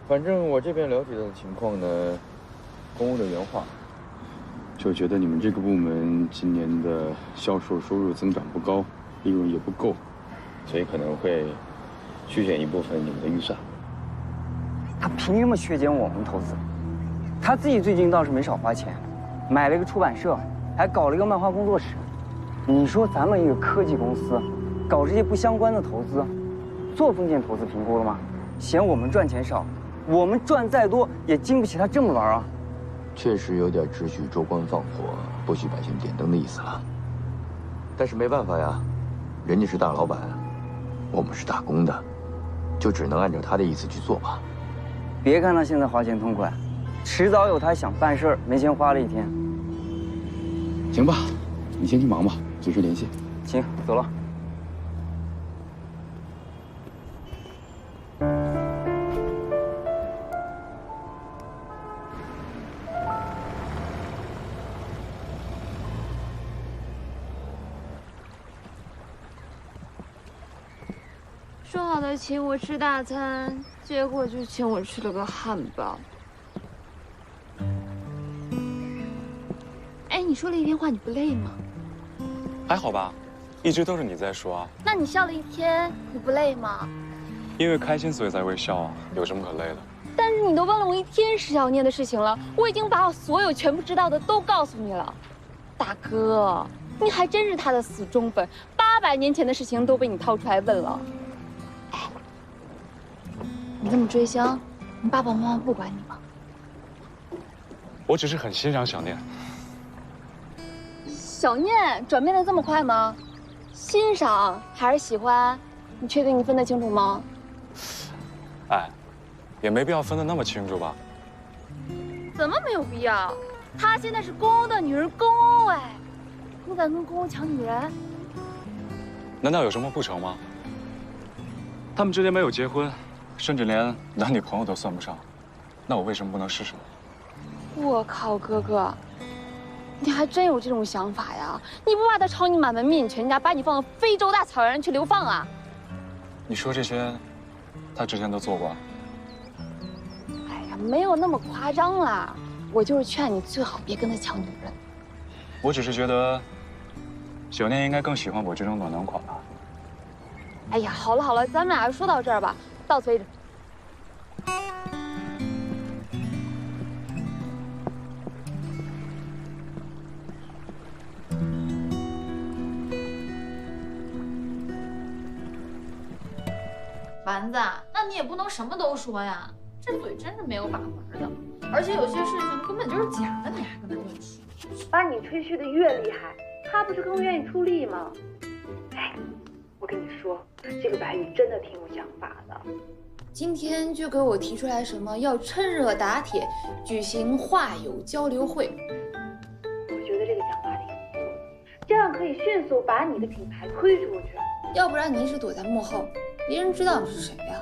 反正我这边了解到的情况呢，公务的原话，就觉得你们这个部门今年的销售收入增长不高，利润也不够，所以可能会削减一部分你们的预算。他凭什么削减我们投资？他自己最近倒是没少花钱，买了一个出版社，还搞了一个漫画工作室。你说咱们一个科技公司，搞这些不相关的投资，做封建投资评估了吗？嫌我们赚钱少，我们赚再多也经不起他这么玩啊！确实有点只许州官放火，不许百姓点灯的意思了。但是没办法呀，人家是大老板，我们是打工的，就只能按照他的意思去做吧。别看他现在花钱痛快，迟早有他想办事儿没钱花的一天。行吧，你先去忙吧，随时联系。行，走了。说好的请我吃大餐，结果就请我吃了个汉堡。哎，你说了一天话，你不累吗？还好吧，一直都是你在说啊。那你笑了一天，你不累吗？因为开心所以才会笑啊，有什么可累的？但是你都问了我一天石小念的事情了，我已经把我所有全部知道的都告诉你了。大哥，你还真是他的死忠粉，800年前的事情都被你掏出来问了。哎，你这么追星，你爸爸妈妈不管你吗？我只是很欣赏小念。小念转变的这么快吗？欣赏还是喜欢？你确定你分得清楚吗？哎，也没必要分得那么清楚吧？怎么没有必要？她现在是公欧的女人，公欧哎，你敢跟公欧抢女人？难道有什么不成吗？他们之间没有结婚，甚至连男女朋友都算不上，那我为什么不能试试呢？我靠，哥哥，你还真有这种想法呀？你不怕他抄你满门灭你全家，把你放到非洲大草原去流放啊？你说这些，他之前都做过。哎呀，没有那么夸张啦。我就是劝你最好别跟他抢女人。我只是觉得，小念应该更喜欢我这种暖男款吧。哎呀，好了好了，咱们俩就说到这儿吧，到此为止。丸子，那你也不能什么都说呀，这嘴真是没有把门的。而且有些事情根本就是假的，你还跟他论述。把你吹嘘的越厉害，他不是更愿意出力吗？哎，我跟你说，这个白宇真的挺有想法的。今天就给我提出来什么要趁热打铁举行画友交流会。我觉得这个想法挺不错，这样可以迅速把你的品牌推出去。要不然你一直躲在幕后，别人知道你是谁呀？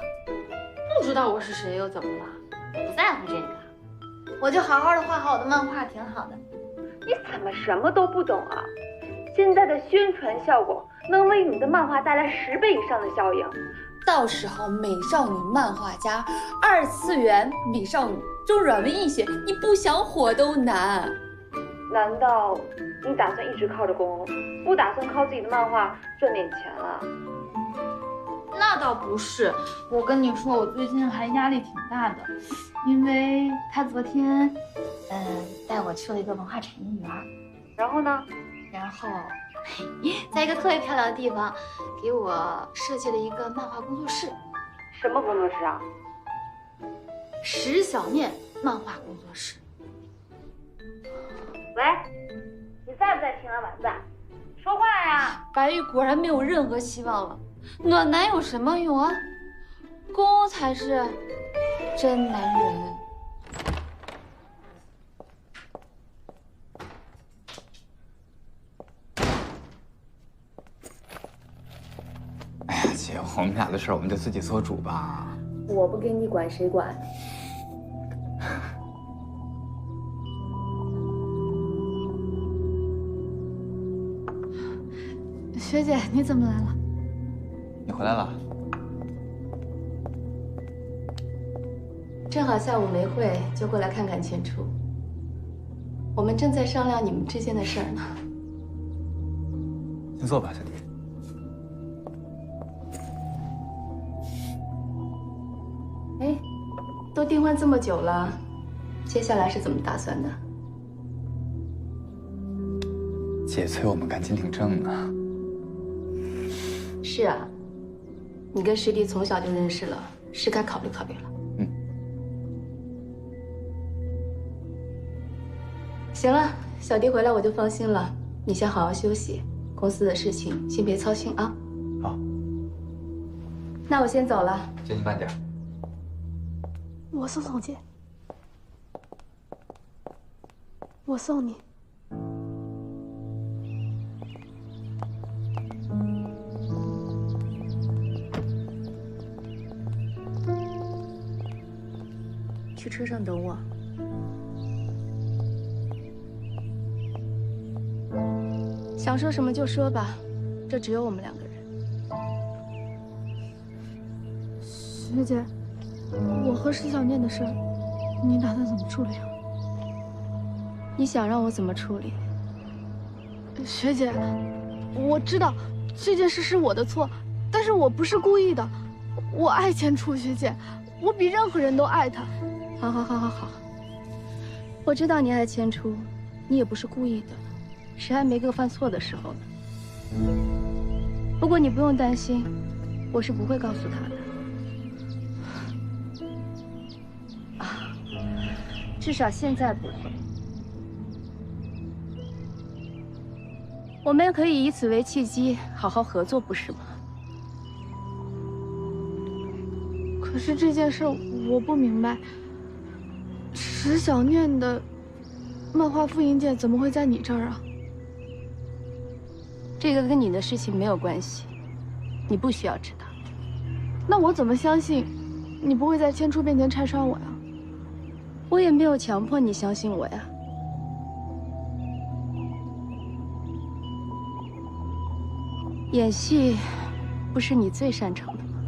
不知道我是谁又怎么了？不在乎这个，我就好好的画好我的漫画，挺好的。你怎么什么都不懂啊？现在的宣传效果能为你的漫画带来10倍以上的效应。到时候美少女漫画家、2次元美少女中软文一血，你不想火都难。难道你打算一直靠着公欧，不打算靠自己的漫画赚点钱了？那倒不是，我跟你说，我最近还压力挺大的，因为他昨天，带我去了一个文化产业园，然后呢？然后，在一个特别漂亮的地方，给我设计了一个漫画工作室。什么工作室啊？石小念漫画工作室。喂，你在不在听啊，丸子？说话呀！白玉果然没有任何希望了。暖男有什么用啊？公欧才是真男人。哎呀，姐，我们俩的事儿我们就自己做主吧。我不给你管，谁管？学姐，你怎么来了？你回来了。正好下午没会，就过来看看千初。我们正在商量你们之间的事儿呢。先坐吧，小弟。哎，都订婚这么久了，接下来是怎么打算的？姐催我们赶紧领证呢。是啊，你跟师弟从小就认识了，是该考虑考虑了。行了，小弟回来我就放心了。你先好好休息，公司的事情先别操心啊。好，那我先走了。姐你慢点。我送总监，我送你。去车上等我。想说什么就说吧，这只有我们两个人。学姐，我和石小念的事儿，你打算怎么处理啊？你想让我怎么处理？学姐，我知道这件事是我的错，但是我不是故意的。我爱千初学姐，我比任何人都爱她。好，我知道你爱千初，你也不是故意的。谁还没个犯错的时候呢？不过你不用担心，我是不会告诉他的。啊，至少现在不会。我们可以以此为契机，好好合作，不是吗？可是这件事我不明白，石小念的漫画复印件怎么会在你这儿啊？这个跟你的事情没有关系，你不需要知道。那我怎么相信你不会在千初面前拆穿我呀？我也没有强迫你相信我呀。演戏不是你最擅长的吗？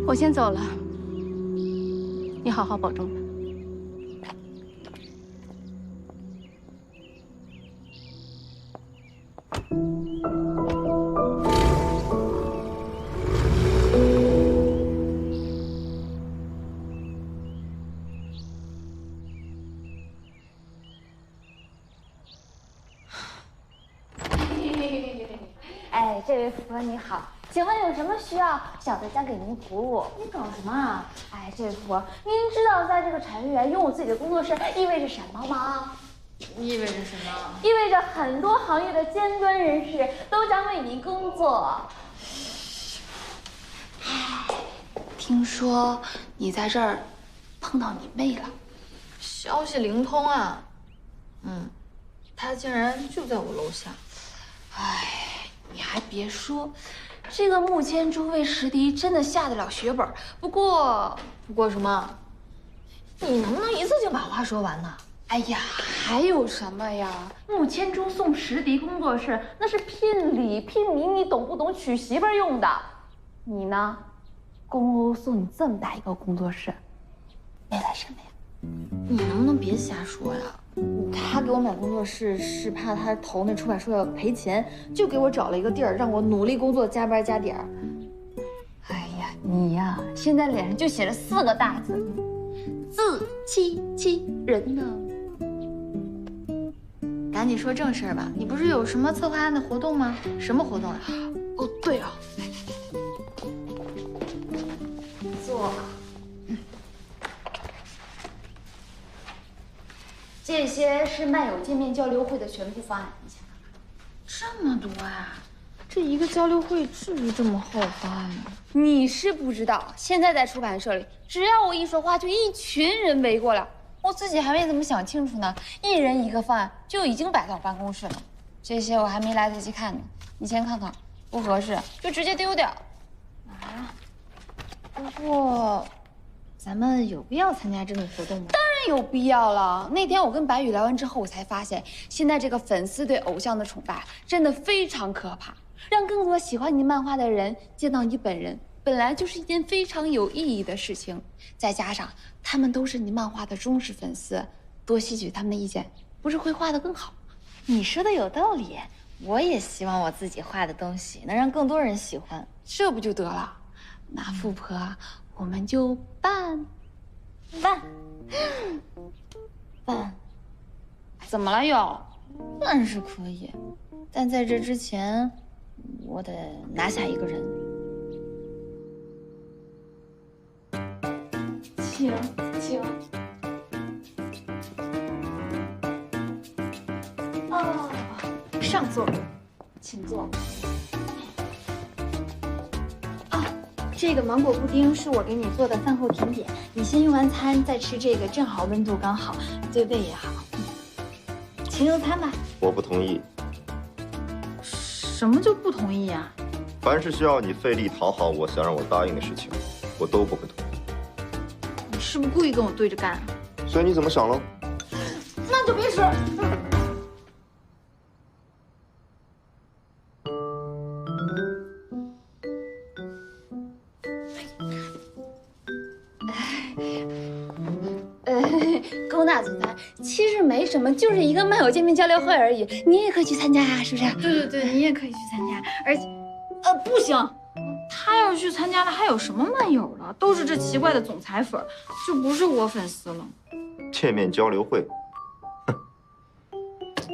我先走了，你好好保重吧。哎，这位富婆你好，请问有什么需要，小的将给您服务。你搞什么啊？哎，这位富婆，您知道在这个产业园拥有自己的工作室意味着什么吗？意味着什么？意味着很多行业的尖端人士都将为您工作。听说你在这儿碰到你妹了，消息灵通啊！她竟然就在我楼下。哎，你还别说，这个穆千珠为石迪真的下得了血本。不过什么？你能不能一次性把话说完呢？哎呀，还有什么呀？穆千珠送石迪工作室，那是聘礼聘礼，你懂不懂？娶媳妇儿用的。你呢？公欧送你这么大一个工作室，为了什么呀？你能不能别瞎说呀？他给我买工作室是怕他投那出版社要赔钱，就给我找了一个地儿，让我努力工作，加班加点儿。哎呀，你呀，现在脸上就写着4个大字：自欺欺人呢。赶紧说正事儿吧，你不是有什么策划案的活动吗？什么活动啊？哦，对啊，坐。这些是漫友见面交流会的全部方案，你先看看。这么多啊！这一个交流会至于这么厚方案吗？你是不知道，现在在出版社里，只要我一说话，就一群人围过来。我自己还没怎么想清楚呢，一人一个方案就已经摆到我办公室了。这些我还没来得及看呢，你先看看，不合适就直接丢掉。啊，不过，咱们有必要参加这种活动吗？当然有必要了。那天我跟白宇聊完之后，我才发现，现在这个粉丝对偶像的崇拜真的非常可怕，让更多喜欢你漫画的人见到你本人本来就是一件非常有意义的事情，再加上他们都是你漫画的忠实粉丝，多吸取他们的意见，不是会画得更好吗？你说的有道理，我也希望我自己画的东西能让更多人喜欢，这不就得了？那富婆，我们就办。怎么了又？办是可以，但在这之前，我得拿下一个人。请。哦，上座，请坐。这个芒果布丁是我给你做的饭后甜点，你先用完餐再吃这个，正好温度刚好，对胃也好。请用餐吧。我不同意。什么就不同意啊？凡是需要你费力讨好我，想让我答应的事情，我都不会同意。你是不是故意跟我对着干啊？所以你怎么想了？那就别使。龚大总裁，其实没什么，就是一个漫友见面交流会而已，你也可以去参加呀，是不是？对，你也可以去参加，而且，不行，他要是去参加了，还有什么漫友了？都是这奇怪的总裁粉，就不是我粉丝了。见面交流会，哼，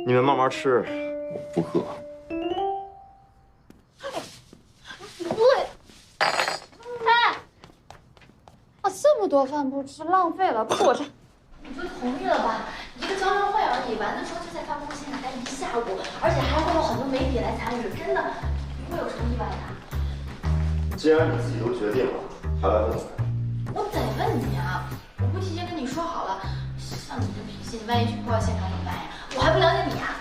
你们慢慢吃，我不饿。这么多饭不吃，浪费了，不是我这。你就同意了吧？一个交流会而已，丸子说就在发布会现场待一下午，而且还会有很多媒体来参与，真的不会有什么意外的。既然你自己都决定了，还来问我？我得问你啊！我不提前跟你说好了，像你这脾气，你万一去破坏现场怎么办呀？我还不了解你啊！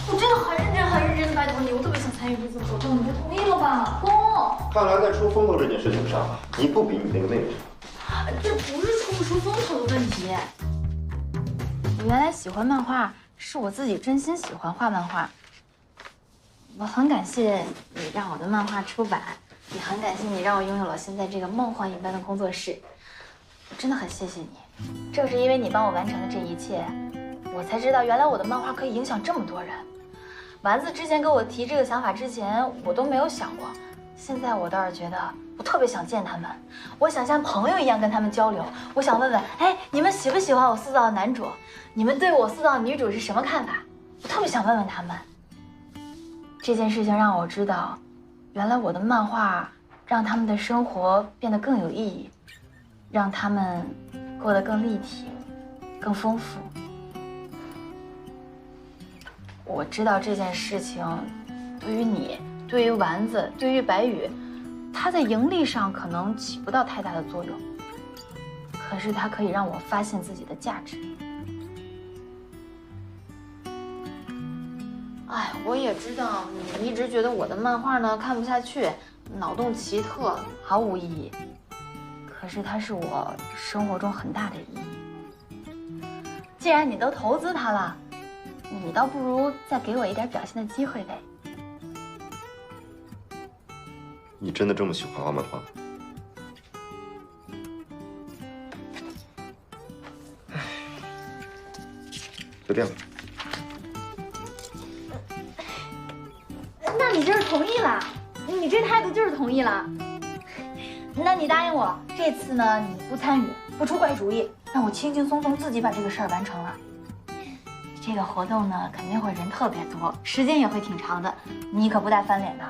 我真的很认真的拜托你，我特别想参与这次活动，你就同意了吧，公。看来在出风头这件事情上，你不比你那个妹妹差。这不是出不出风头的问题。我原来喜欢漫画，是我自己真心喜欢画漫画。我很感谢你让我的漫画出版，也很感谢你让我拥有了现在这个梦幻一般的工作室。我真的很谢谢你，正是因为你帮我完成了这一切，我才知道原来我的漫画可以影响这么多人。丸子之前给我提这个想法之前，我都没有想过。现在我倒是觉得，我特别想见他们，我想像朋友一样跟他们交流。我想问问，哎，你们喜不喜欢我塑造的男主？你们对我塑造的女主是什么看法？我特别想问问他们。这件事情让我知道，原来我的漫画让他们的生活变得更有意义，让他们过得更立体、更丰富。我知道这件事情对于你，对于丸子，对于白宇，它在盈利上可能起不到太大的作用，可是它可以让我发现自己的价值。哎，我也知道你一直觉得我的漫画呢看不下去，脑洞奇特，毫无意义。可是它是我生活中很大的意义。既然你都投资它了，你倒不如再给我一点表现的机会呗。你真的这么喜欢画漫画？随便吧。那你就是同意了，你这态度就是同意了。那你答应我，这次呢你不参与，不出怪主意，让我轻轻松松自己把这个事儿完成了。这个活动呢肯定会人特别多，时间也会挺长的，你可不带翻脸的。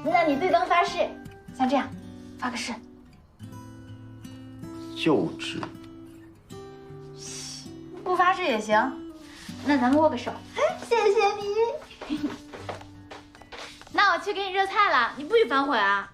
那你对灯发誓，像这样，发个誓。幼稚。不发誓也行。那咱们握个手。谢谢你。那我去给你热菜了，你不许反悔啊。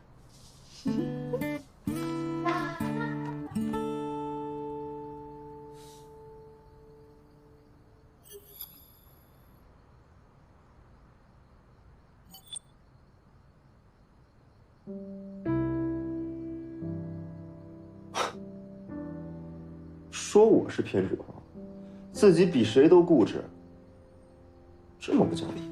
说我是偏执狂，自己比谁都固执，这么不讲理。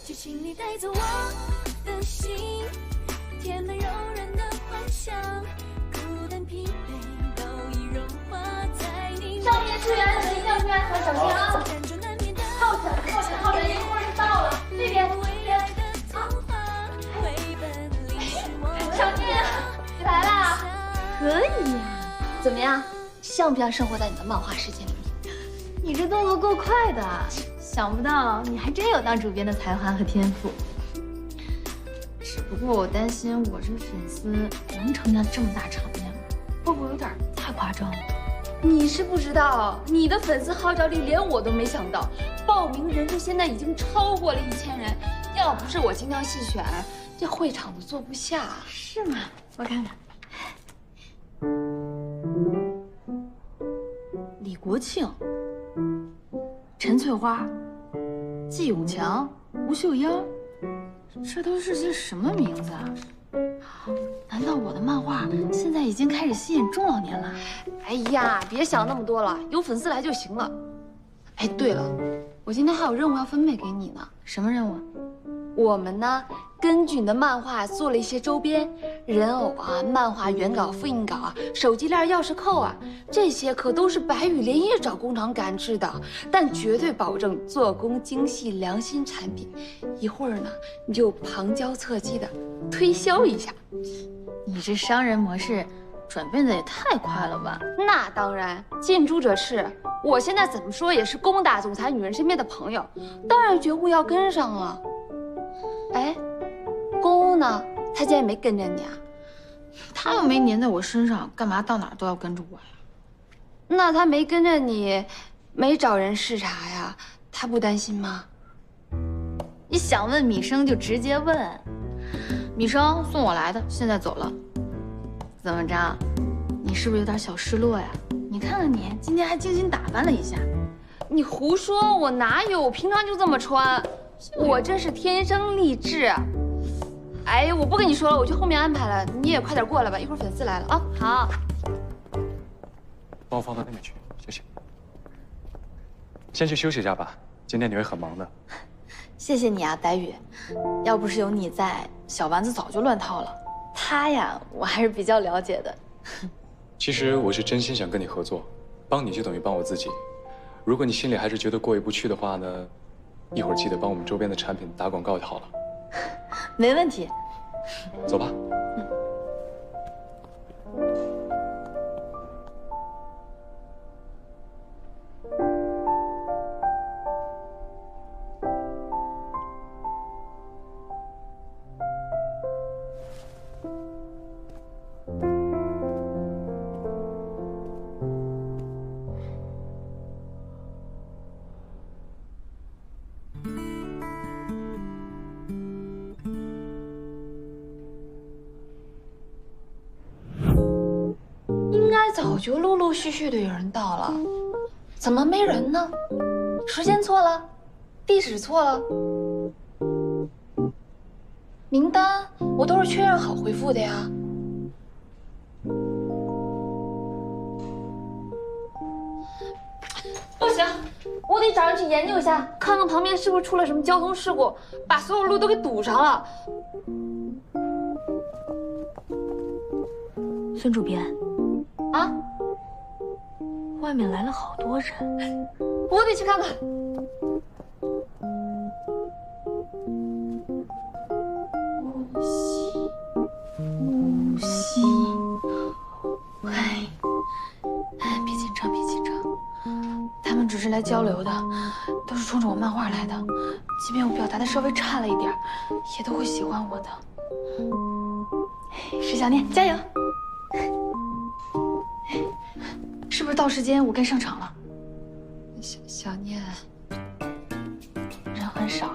就请你带走我的心，填满柔软的幻想，孤单疲惫都已融化在你。上面支援的一定要注意安全，小心啊！靠前，一会儿就到了。这边，小念来啦！可以呀，怎么样？像不像生活在你的漫画世界里面？你这动作够快的，想不到你还真有当主编的才华和天赋。只不过我担心我这粉丝能承担这么大场面吗？会不会有点太夸张了？你是不知道，你的粉丝号召力连我都没想到，报名人数现在已经超过了1000人。要不是我精挑细选，这会场都坐不下。是吗？我看看。李国庆、陈翠花、季永强、吴秀英，这都是些什么名字啊？难道我的漫画现在已经开始吸引中老年了？哎呀，别想那么多了，有粉丝来就行了。哎，对了，我今天还有任务要分配给你呢。什么任务？我们呢，根据你的漫画做了一些周边，人偶啊、漫画原稿、复印稿啊、手机链、钥匙扣啊，这些可都是白羽连夜找工厂赶制的，但绝对保证做工精细、良心产品。一会儿呢，你就旁敲侧击的推销一下。你这商人模式转变的也太快了吧？那当然，近朱者赤。我现在怎么说也是攻打总裁女人身边的朋友，当然觉悟要跟上了。哎，公呢？他竟然没跟着你啊？他又没粘在我身上，干嘛到哪儿都要跟着我呀？那他没跟着你，没找人视察呀？他不担心吗？你想问米生就直接问。米生送我来的，现在走了。怎么着？你是不是有点小失落呀？你看看你，今天还精心打扮了一下。你胡说，我哪有？我平常就这么穿。我这是天生丽质。哎，我不跟你说了，我去后面安排了，你也快点过来吧，一会儿粉丝来了啊。好，帮我放到那边去，谢谢。先去休息一下吧，今天你会很忙的。谢谢你啊，白宇，要不是有你在，小丸子早就乱套了。他呀，我还是比较了解的。其实我是真心想跟你合作，帮你就等于帮我自己。如果你心里还是觉得过意不去的话呢？一会儿记得帮我们周边的产品打广告就好了。没问题。走吧。早就陆陆续续的有人到了，怎么没人呢？时间错了，地址错了，名单我都是确认好回复的呀。不行，我得找人去研究一下，看看旁边是不是出了什么交通事故，把所有路都给堵上了。孙主编。啊！外面来了好多人，我得去看看。无锡，哎，别紧张，别紧张，他们只是来交流的，都是冲着我漫画来的。即便我表达的稍微差了一点，也都会喜欢我的。石小念，加油！是不是到时间我该上场了？小念，人很少，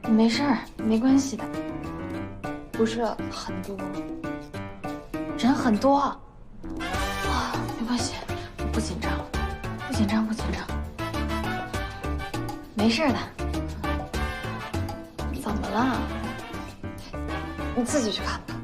没事儿，没关系的。不是很多，人很多啊，没关系，不紧张，不紧张，不紧张，没事的。怎么了？你自己去看吧。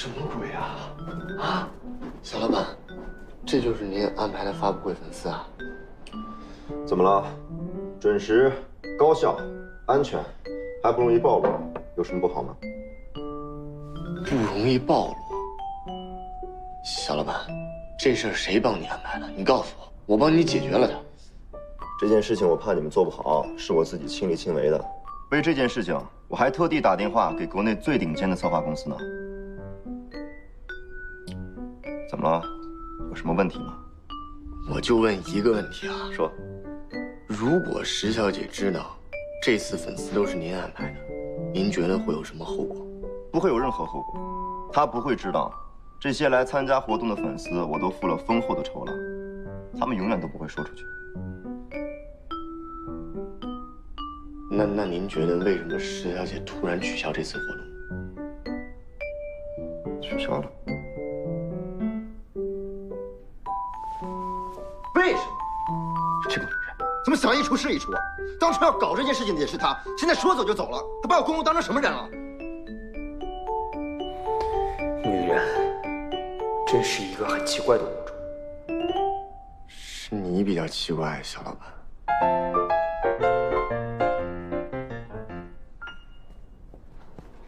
什么鬼啊？啊，小老板，这就是您安排的发布会粉丝啊？怎么了？准时、高效、安全，还不容易暴露，有什么不好吗？不容易暴露。小老板，这事儿谁帮你安排的？你告诉我，我帮你解决了它。这件事情我怕你们做不好，是我自己亲力亲为的。为这件事情，我还特地打电话给国内最顶尖的策划公司呢。怎么了？有什么问题吗？我就问一个问题啊，说，如果石小姐知道这次粉丝都是您安排的，您觉得会有什么后果？不会有任何后果，她不会知道，这些来参加活动的粉丝我都付了丰厚的酬劳，他们永远都不会说出去。那您觉得为什么石小姐突然取消这次活动？取消了。为什么？这个女人怎么想一出是一出啊？当初要搞这件事情的也是她，现在说走就走了，她把我公公当成什么人了？女人真是一个很奇怪的物种。是你比较奇怪，小老板。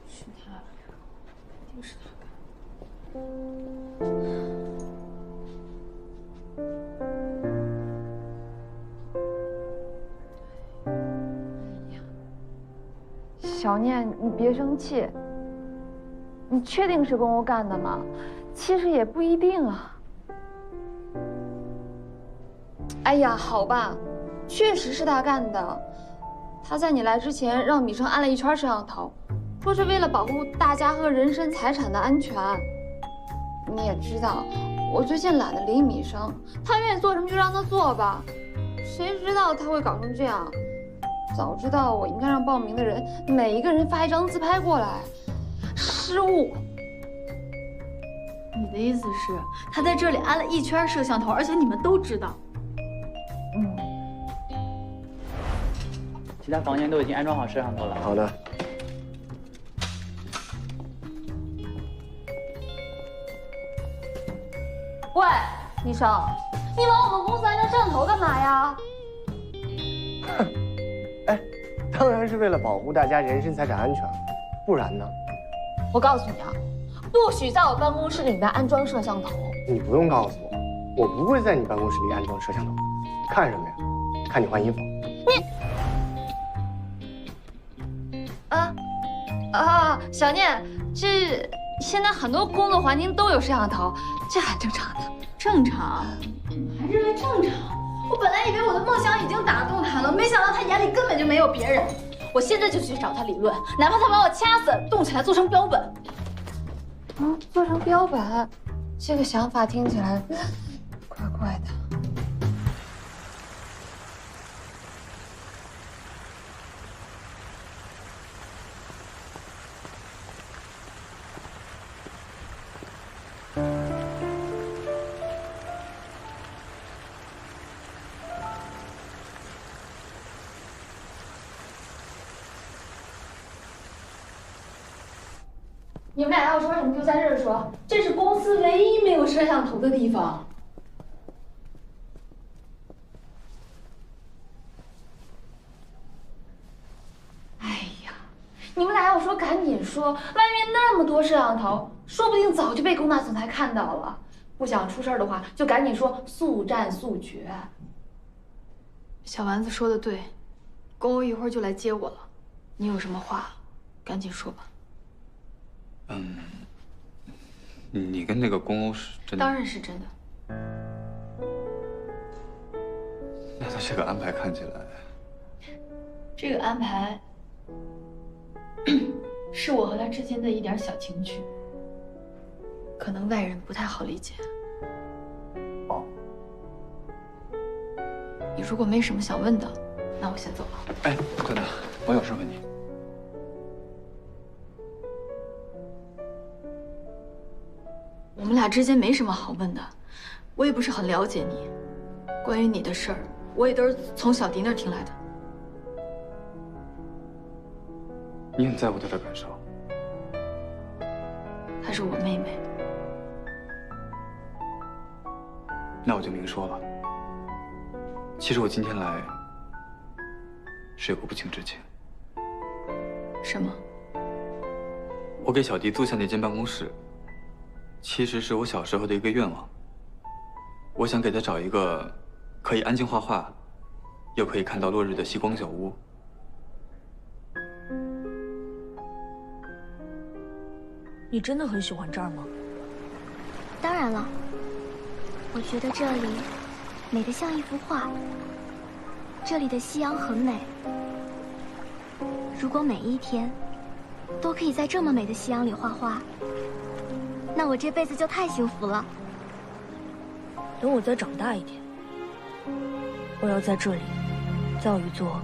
是他，一定是他干的。小念，你别生气。你确定是公公干的吗？其实也不一定啊。哎呀，好吧，确实是他干的。他在你来之前让米生安了一圈摄像头，说是为了保护大家和人身财产的安全。你也知道，我最近懒得理米生，他愿意做什么就让他做吧。谁知道他会搞成这样？早知道我应该让报名的人每一个人发一张自拍过来。失误。你的意思是，他在这里安了一圈摄像头，而且你们都知道。其他房间都已经安装好摄像头了。好的。喂，医生，你往我们公司安装摄像头干嘛呀？哎，当然是为了保护大家人身财产安全，不然呢？我告诉你啊，不许在我办公室里面安装摄像头。你不用告诉我，我不会在你办公室里安装摄像头。看什么呀？看你换衣服。小念，这现在很多工作环境都有摄像头，这很正常的。正常？还认为正常？我本来以为我的梦想已经打动他了，没想到他眼里根本就没有别人。我现在就去找他理论，哪怕他把我掐死，动起来做成标本。做成标本，这个想法听起来怪怪的。你们俩要说什么就在这儿说，这是公司唯一没有摄像头的地方。哎呀，你们俩要说赶紧说，外面那么多摄像头，说不定早就被龚大总裁看到了。不想出事的话，就赶紧说速战速决。小丸子说的对，公公一会儿就来接我了，你有什么话，赶紧说吧。你跟那个公公是真的？当然是真的。那他这个安排看起来，这个安排是我和他之间的一点小情趣，可能外人不太好理解。哦。你如果没什么想问的，那我先走了。哎，等等，我有事问你。我们俩之间没什么好问的，我也不是很了解你。关于你的事儿，我也都是从小迪那儿听来的。你很在乎他的感受。他是是我妹妹。那我就明说了。其实我今天来是有个不情之请。什么？我给小迪租下那间办公室，其实是我小时候的一个愿望。我想给他找一个可以安静画画，又可以看到落日的西光小屋。你真的很喜欢这儿吗？当然了，我觉得这里美得像一幅画。这里的夕阳很美。如果每一天都可以在这么美的夕阳里画画，那我这辈子就太幸福了。等我再长大一点，我要在这里造一座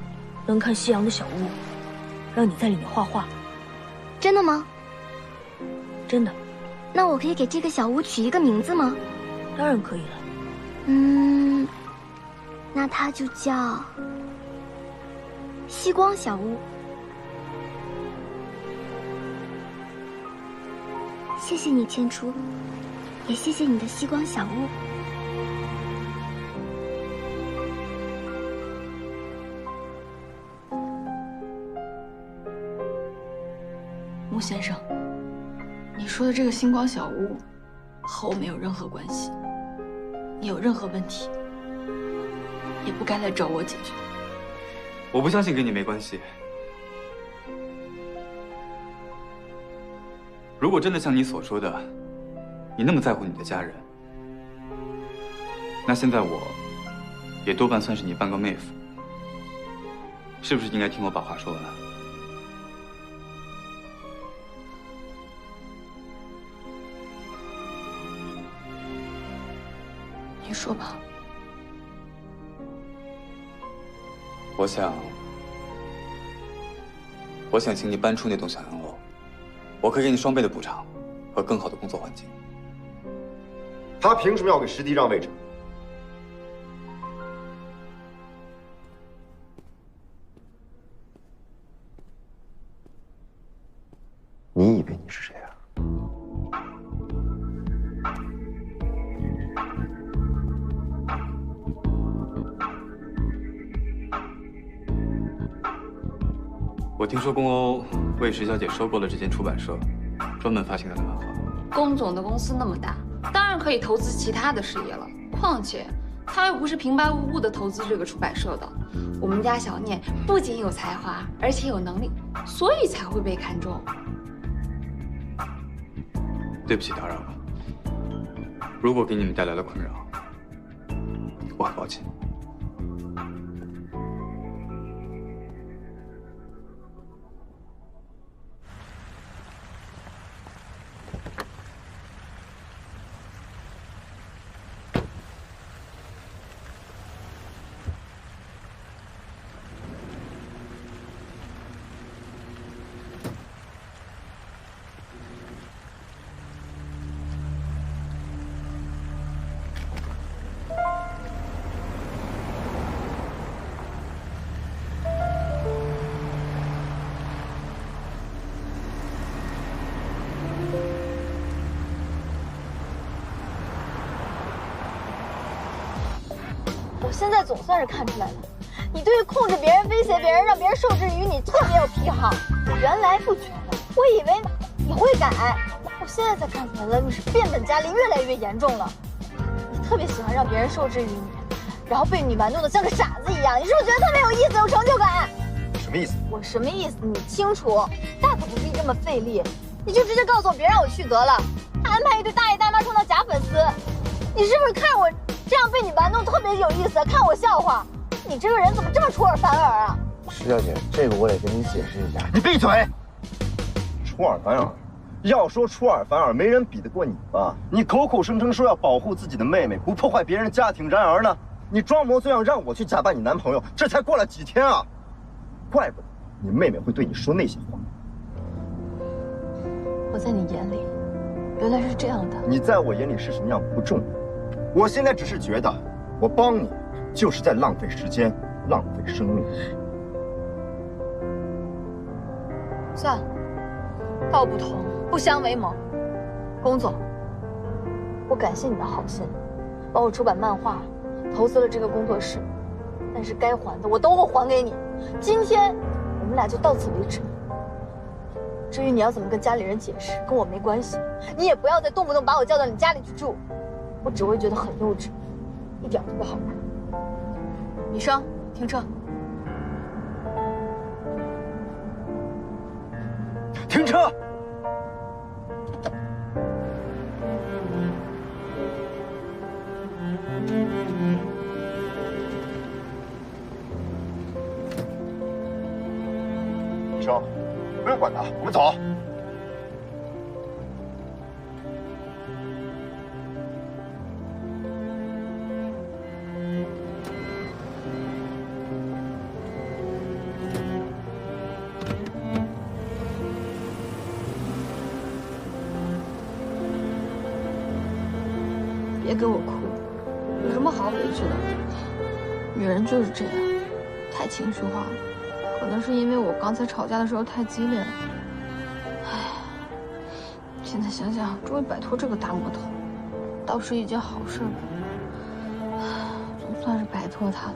能看夕阳的小屋，让你在里面画画。真的吗？真的。那我可以给这个小屋取一个名字吗？当然可以了。那它就叫夕光小屋。谢谢你，千初，也谢谢你的夕光小屋。穆先生，你说的这个星光小屋和我没有任何关系。你有任何问题，也不该来找我解决。我不相信跟你没关系。如果真的像你所说的，你那么在乎你的家人，那现在我也多半算是你半个妹夫，是不是应该听我把话说完？你说吧。我想请你搬出那栋小洋楼，我可以给你双倍的补偿和更好的工作环境。他凭什么要给师弟让位置？你以为你是谁啊？我听说宫欧为石小姐收购了这间出版社，专门发行她的漫画。宫总的公司那么大，当然可以投资其他的事业了。况且，他又不是平白无故的投资这个出版社的。我们家小念不仅有才华，而且有能力，所以才会被看中。对不起，打扰了。如果给你们带来了困扰，我很抱歉。我现在总算是看出来了，你对于控制别人、威胁别人、让别人受制于你特别有癖好。我原来不觉得，我以为你会改，我现在才看出来了，你是变本加厉，越来越严重了。你特别喜欢让别人受制于你，然后被你玩弄得像个傻子一样。你是不是觉得特别有意思、有成就感？什么意思？我什么意思你清楚，大可不必这么费力，你就直接告诉我别让我去得了，还安排一堆大爷大妈充当假粉丝。你是不是看我这样被你玩弄特别有意思，看我笑话？你这个人怎么这么出尔反尔啊？石小姐，这个我得跟你解释一下。你闭嘴！出尔反尔，要说出尔反尔，没人比得过你吧？你口口声声说要保护自己的妹妹，不破坏别人的家庭，然而呢，你装模作样让我去假扮你男朋友，这才过了几天啊！怪不得你妹妹会对你说那些话。我在你眼里，原来是这样的。你在我眼里是什么样不重要，我现在只是觉得，我帮你就是在浪费时间，浪费生命。算了，道不同不相为谋。龚总，我感谢你的好心，帮我出版漫画，投资了这个工作室，但是该还的我都会还给你。今天我们俩就到此为止。至于你要怎么跟家里人解释，跟我没关系。你也不要再动不动把我叫到你家里去住，我只会觉得很幼稚，一点都不好玩。李生，停车。停车！医生，不用管他，我们走。别给我哭，有什么好委屈的？女人就是这样，太情绪化了。可能是因为我刚才吵架的时候太激烈了。唉，现在想想，终于摆脱这个大魔头，倒是一件好事吧。总算是摆脱他了。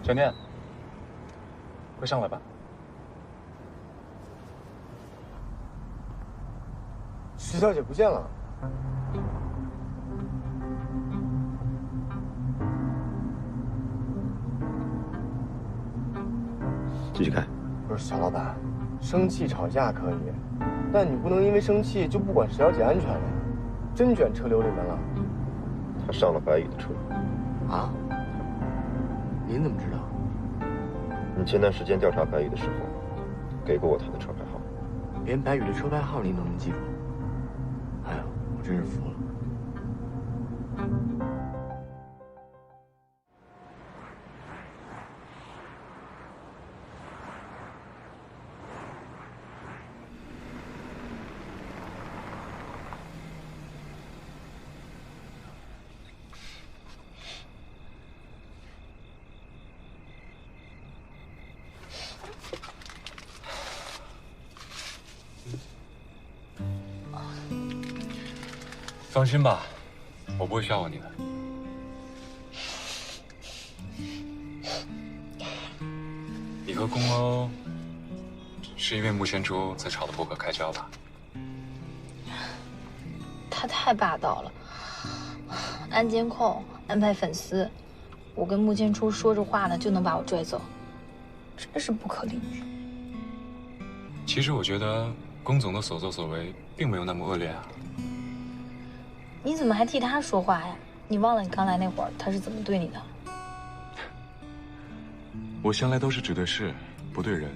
小念，快上来吧。徐小姐不见了。继续看。不是小老板，生气吵架可以，但你不能因为生气就不管石小姐安全了呀。真卷车流里面了。他上了白宇的车。啊？您怎么知道？你前段时间调查白宇的时候，给过我他的车牌号。连白宇的车牌号您都能记住？哎呦，我真是服了。放心吧，我不会笑话你的。你和宫欧是因为穆仙珠才吵得不可开交吧？他太霸道了，安监控，安排粉丝，我跟穆千初说着话呢，就能把我拽走，真是不可理喻。其实我觉得宫总的所作所为并没有那么恶劣啊。你怎么还替他说话呀？你忘了你刚来那会儿他是怎么对你的？我向来都是只对事，不对人。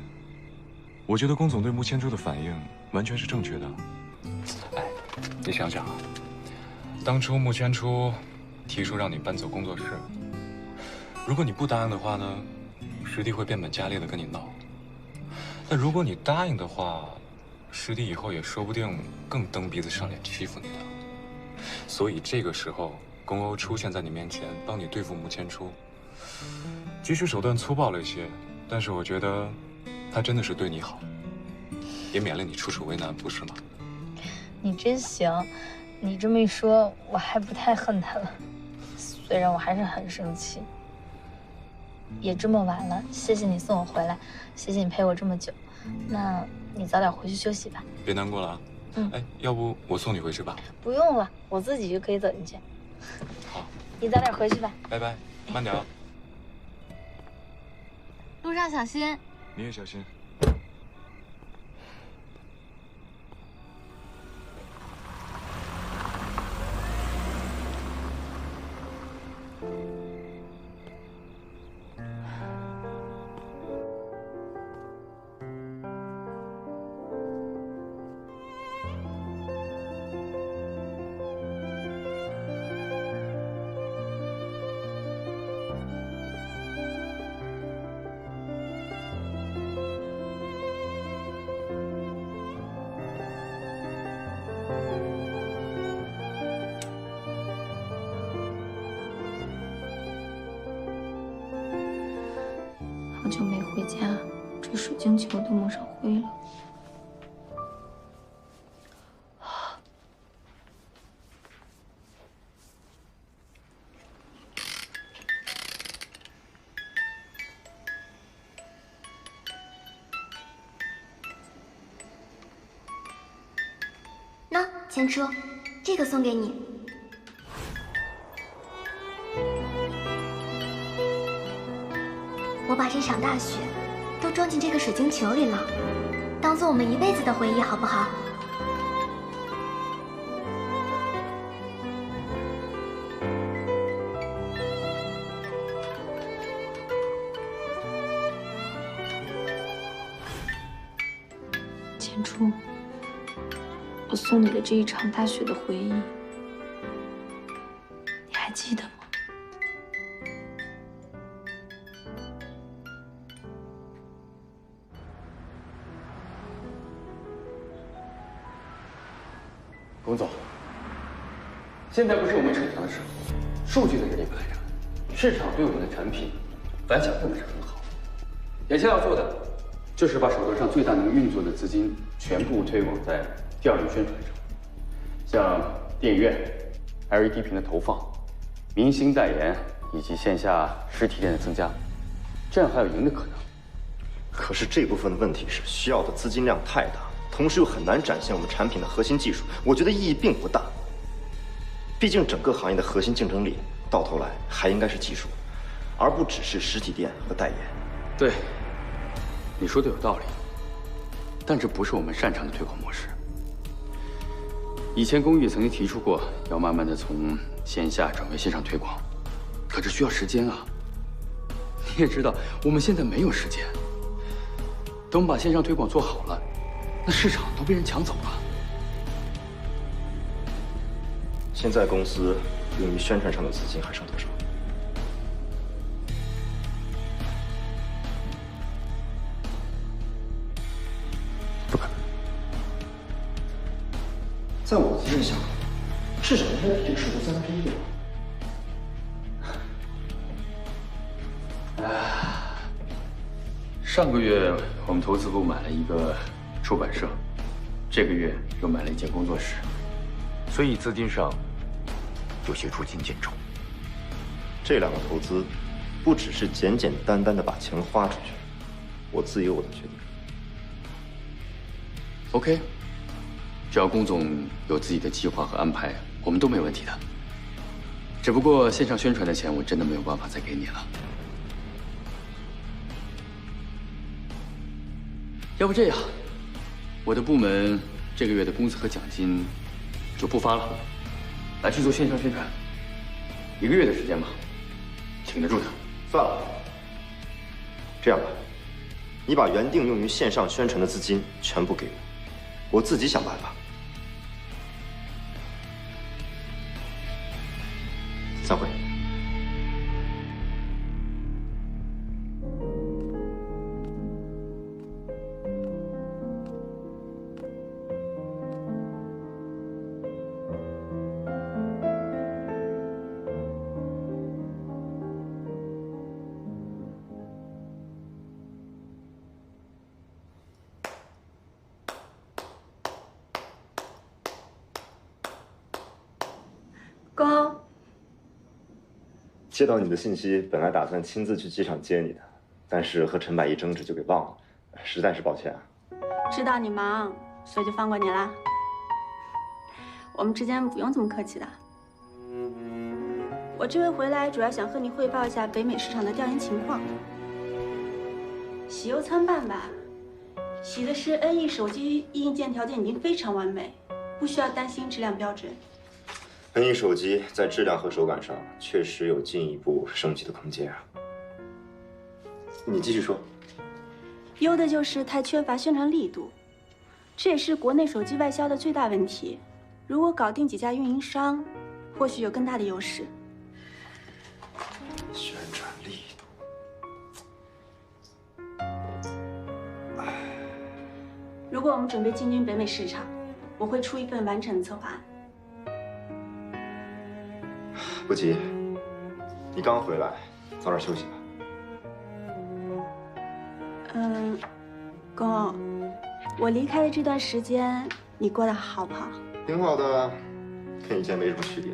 我觉得宫总对穆千珠的反应完全是正确的。哎，你想想啊，当初穆千珠提出让你搬走工作室，如果你不答应的话呢，师弟会变本加厉的跟你闹。但如果你答应的话，师弟以后也说不定更蹬鼻子上脸欺负你的。所以这个时候，宫欧出现在你面前，帮你对付穆千初，即使手段粗暴了一些，但是我觉得他真的是对你好，也免了你处处为难，不是吗？你真行，你这么一说，我还不太恨他了。虽然我还是很生气。也这么晚了，谢谢你送我回来，谢谢你陪我这么久。那你早点回去休息吧。别难过了啊。哎，要不我送你回去吧？不用了，我自己就可以走进去。好，你早点回去吧。拜拜，慢点啊。路上小心。你也小心。好久没回家，这水晶球都蒙上灰了。那千初，这个送给你。我把这场大雪都装进这个水晶球里了，当做我们一辈子的回忆，好不好？千初，我送你的这一场大雪的回忆，你还记得吗？龚总，现在不是我们逞强的时候，数据在这里摆着，市场对我们的产品反响并不是很好。眼下要做的，就是把手头上最大能运作的资金全部推广在第二轮宣传上，像电影院、LED 屏的投放、明星代言以及线下实体店的增加，这样还有赢的可能。可是这部分的问题是需要的资金量太大。同时又很难展现我们产品的核心技术，我觉得意义并不大。毕竟整个行业的核心竞争力，到头来还应该是技术，而不只是实体店和代言。对，你说的有道理，但这不是我们擅长的推广模式。以前公寓曾经提出过，要慢慢的从线下转为线上推广，可这需要时间啊。你也知道，我们现在没有时间。等我们把线上推广做好了，那市场都被人抢走了。现在公司用于宣传上的资金还剩多少？不可能。在我的经验下，市场应该比这个数字1/3。上个月我们投资部买了一个出版社，这个月又买了一间工作室，所以资金上有些捉襟见肘。这两个投资，不只是简简单单的把钱花出去，我自有我的决定。OK， 只要龚总有自己的计划和安排，我们都没有问题的。只不过线上宣传的钱，我真的没有办法再给你了。要不这样，我的部门这个月的工资和奖金就不发了，来去做线上宣传，1个月的时间吧，挺得住的。算了，这样吧，你把原定用于线上宣传的资金全部给我，我自己想办法。散会。公，接到你的信息，本来打算亲自去机场接你的，但是和陈百亿争执就给忘了，实在是抱歉啊。知道你忙，所以就放过你啦。我们之间不用这么客气的。我这回回来主要想和你汇报一下北美市场的调研情况。喜忧参半吧。喜的是 NE 手机硬件条件已经非常完美，不需要担心质量标准。NE 手机在质量和手感上确实有进一步升级的空间啊。你继续说。忧的就是太缺乏宣传力度，这也是国内手机外销的最大问题。如果搞定几家运营商，或许有更大的优势。宣传力度。如果我们准备进军北美市场，我会出一份完整的策划案。不急，你刚回来，早点休息吧。公，我离开的这段时间，你过得好不好？挺好的，跟以前没什么区别。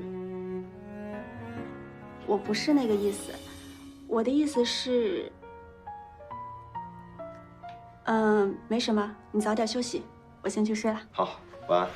我不是那个意思，我的意思是，没什么，你早点休息，我先去睡了。好，晚安。